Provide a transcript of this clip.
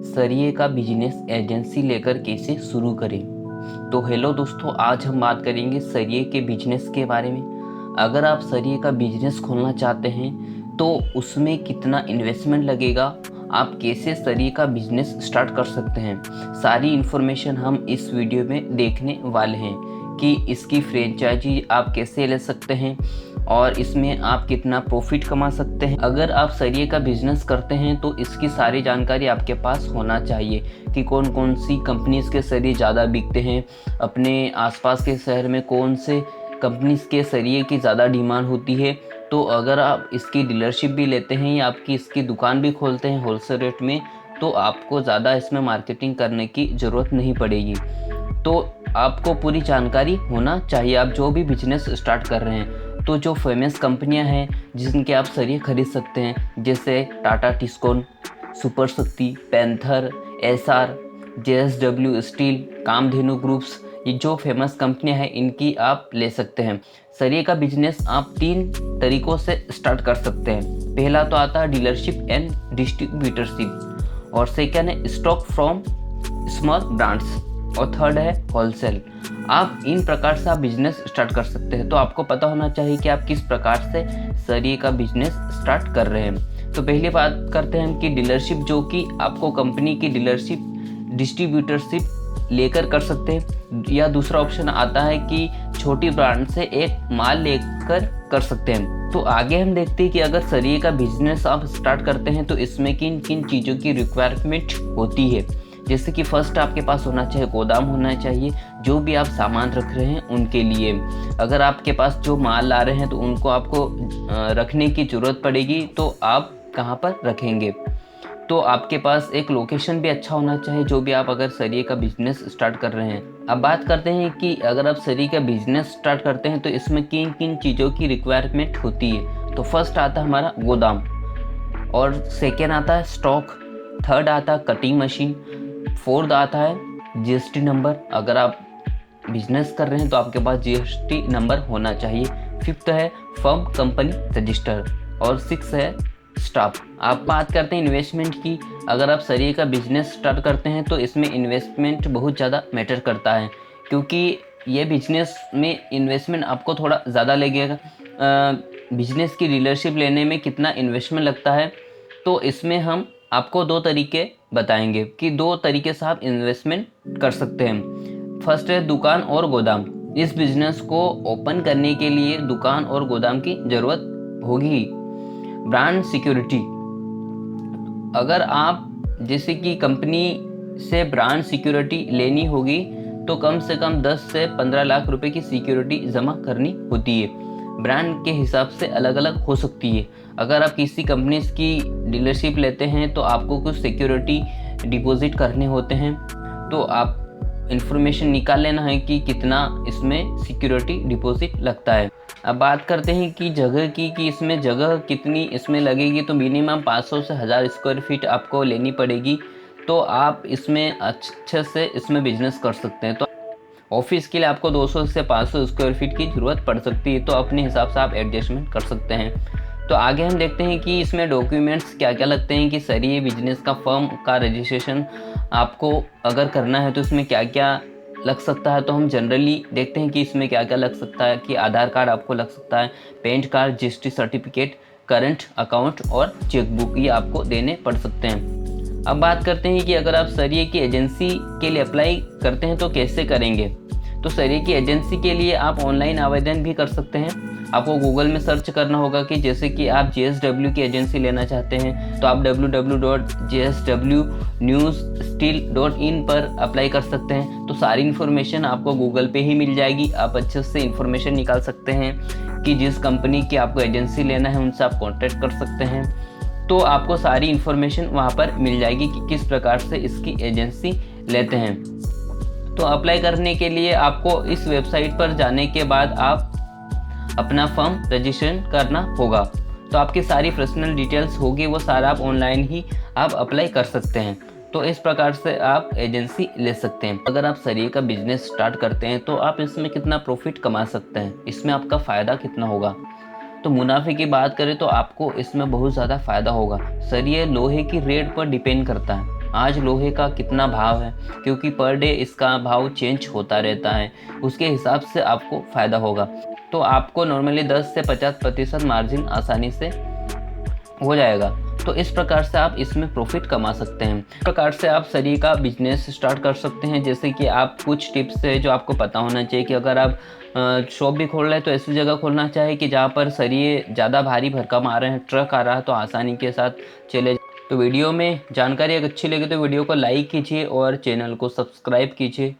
सरिये का business agency लेकर कैसे शुरू करें। तो हेलो दोस्तों, आज हम बात करेंगे सरिये के बिजनेस के बारे में। अगर आप सरिये का बिजनेस खोलना चाहते हैं तो उसमें कितना इन्वेस्टमेंट लगेगा, आप कैसे सरिये का बिजनेस स्टार्ट कर सकते हैं, सारी इन्फॉर्मेशन हम इस वीडियो में देखने वाले हैं कि इसकी फ्रेंचाइजी आप कैसे ले सकते हैं और इसमें आप कितना प्रॉफिट कमा सकते हैं। अगर आप सरिये का बिजनेस करते हैं तो इसकी सारी जानकारी आपके पास होना चाहिए कि कौन कौन सी कंपनीज के सरिये ज़्यादा बिकते हैं, अपने आसपास के शहर में कौन से कंपनीज के सरिये की ज़्यादा डिमांड होती है। तो अगर आप इसकी डीलरशिप भी लेते हैं या आपकी इसकी दुकान भी खोलते हैं होलसेल रेट में, तो आपको ज़्यादा इसमें मार्केटिंग करने की ज़रूरत नहीं पड़ेगी। तो आपको पूरी जानकारी होना चाहिए आप जो भी बिजनेस स्टार्ट कर रहे हैं। तो जो फेमस कंपनियां हैं जिनके आप सरिये खरीद सकते हैं, जैसे Tata Tiscon, super Shakti, Panther, SR, JSW steel, Kamdhenu groups, ये जो फेमस कंपनियां हैं इनकी आप ले सकते हैं। सरिये का बिजनेस आप 3 तरीक़ों से स्टार्ट कर सकते हैं। पहला तो आता है डीलरशिप एंड डिस्ट्रीब्यूटरशिप, और सेकेंड है स्टॉक फ्रॉम स्मॉल ब्रांड्स, और थर्ड है होलसेल। आप इन प्रकार से आप बिजनेस स्टार्ट कर सकते हैं। तो आपको पता होना चाहिए कि आप किस प्रकार से सरिये का बिजनेस स्टार्ट कर रहे हैं। तो पहली बात करते हैं हम कि डीलरशिप, जो कि आपको कंपनी की डीलरशिप डिस्ट्रीब्यूटरशिप लेकर कर सकते हैं, या दूसरा ऑप्शन आता है कि छोटी ब्रांड से एक माल लेकर कर सकते हैं। तो आगे हम देखते हैं कि अगर सरिये का बिजनेस आप स्टार्ट करते हैं तो इसमें किन किन चीज़ों की रिक्वायरमेंट होती है। जैसे कि फर्स्ट आपके पास होना चाहिए गोदाम होना चाहिए, जो भी आप सामान रख रहे हैं उनके लिए। अगर आपके पास जो माल ला रहे हैं तो उनको आपको रखने की ज़रूरत पड़ेगी, तो आप कहाँ पर रखेंगे। तो आपके पास एक लोकेशन भी अच्छा होना चाहिए, जो भी आप अगर सरिये का बिजनेस स्टार्ट कर रहे हैं। अब बात करते हैं कि अगर आप सरिये का बिजनेस स्टार्ट करते हैं तो इसमें किन किन चीज़ों की रिक्वायरमेंट होती है। तो फर्स्ट आता है हमारा गोदाम, और सेकेंड आता है स्टॉक, थर्ड आता है कटिंग मशीन, फोर्थ आता है जीएसटी नंबर। अगर आप बिजनेस कर रहे हैं तो आपके पास जीएसटी नंबर होना चाहिए। फिफ्थ है फर्म कंपनी रजिस्टर, और सिक्स है स्टाफ। आप बात करते हैं इन्वेस्टमेंट की। अगर आप सरिये का बिजनेस स्टार्ट करते हैं तो इसमें इन्वेस्टमेंट बहुत ज़्यादा मैटर करता है, क्योंकि ये बिजनेस में इन्वेस्टमेंट आपको थोड़ा ज़्यादा लगेगा। बिजनेस की डीलरशिप लेने में कितना इन्वेस्टमेंट लगता है, तो इसमें हम आपको 2 तरीके बताएंगे कि 2 तरीके से आप इन्वेस्टमेंट कर सकते हैं। फर्स्ट है दुकान और गोदाम। इस बिजनेस को ओपन करने के लिए दुकान और गोदाम की ज़रूरत होगी। ब्रांड सिक्योरिटी, अगर आप जैसे कि कंपनी से ब्रांड सिक्योरिटी लेनी होगी तो कम से कम 10 से 15 लाख रुपए की सिक्योरिटी जमा करनी होती है। ब्रांड के हिसाब से अलग अलग हो सकती है। अगर आप किसी कंपनी की डीलरशिप लेते हैं तो आपको कुछ सिक्योरिटी डिपॉजिट करने होते हैं, तो आप इन्फॉर्मेशन निकाल लेना है कि कितना इसमें सिक्योरिटी डिपॉजिट लगता है। अब बात करते हैं कि जगह की, कि इसमें जगह कितनी इसमें लगेगी। तो मिनिमम 500 से 1000 स्क्वायर फीट आपको लेनी पड़ेगी, तो आप इसमें अच्छे से इसमें बिजनेस कर सकते हैं। तो ऑफिस के लिए आपको 200 से 500 स्क्वायर फीट की ज़रूरत पड़ सकती है, तो अपने हिसाब से आप एडजस्टमेंट कर सकते हैं। तो आगे हम देखते हैं कि इसमें डॉक्यूमेंट्स क्या क्या लगते हैं, कि सरिये बिजनेस का फर्म का रजिस्ट्रेशन आपको अगर करना है तो इसमें क्या क्या लग सकता है। तो हम जनरली देखते हैं कि इसमें क्या क्या लग सकता है, कि आधार कार्ड आपको लग सकता है, PAN card, GST certificate, current account और चेकबुक, ये आपको देने पड़ सकते हैं। अब बात करते हैं कि अगर आप सरिये की एजेंसी के लिए अप्लाई करते हैं तो कैसे करेंगे। तो सरिये की एजेंसी के लिए आप ऑनलाइन आवेदन भी कर सकते हैं। आपको गूगल में सर्च करना होगा कि जैसे कि आप जेएसडब्ल्यू की एजेंसी लेना चाहते हैं तो आप www.jswnewssteel.in पर अप्लाई कर सकते हैं। तो सारी इन्फॉर्मेशन आपको गूगल पे ही मिल जाएगी। आप अच्छे से इन्फॉर्मेशन निकाल सकते हैं कि जिस कंपनी की आपको एजेंसी लेना है उनसे आप कॉन्टैक्ट कर सकते हैं। तो आपको सारी इन्फॉर्मेशन वहाँ पर मिल जाएगी कि किस प्रकार से इसकी एजेंसी लेते हैं। तो अप्लाई करने के लिए आपको इस वेबसाइट पर जाने के बाद आप अपना फर्म रजिस्ट्रेशन करना होगा। तो आपकी सारी पर्सनल डिटेल्स होगी, वो सारा आप ऑनलाइन ही आप अप्लाई कर सकते हैं। तो इस प्रकार से आप एजेंसी ले सकते हैं। अगर आप सरिये का बिजनेस स्टार्ट करते हैं तो आप इसमें कितना प्रॉफिट कमा सकते हैं, इसमें आपका फ़ायदा कितना होगा। तो मुनाफे की बात करें तो आपको इसमें बहुत ज़्यादा फ़ायदा होगा। सरिये लोहे की रेट पर डिपेंड करता है। आज लोहे का कितना भाव है, क्योंकि पर डे इसका भाव चेंज होता रहता है, उसके हिसाब से आपको फ़ायदा होगा। तो आपको नॉर्मली 10 से 50% मार्जिन आसानी से हो जाएगा। तो इस प्रकार से आप इसमें प्रॉफिट कमा सकते हैं। इस प्रकार से आप सरिये का बिजनेस स्टार्ट कर सकते हैं। जैसे कि आप कुछ टिप्स है जो आपको पता होना चाहिए कि अगर आप शॉप भी खोल रहे हैं तो ऐसी जगह खोलना चाहिए कि जहाँ पर सरिये ज़्यादा भारी भरकम आ रहे हैं, ट्रक आ रहा है तो आसानी के साथ चले। तो वीडियो में जानकारी अगर अच्छी लगी तो वीडियो को लाइक कीजिए और चैनल को सब्सक्राइब कीजिए।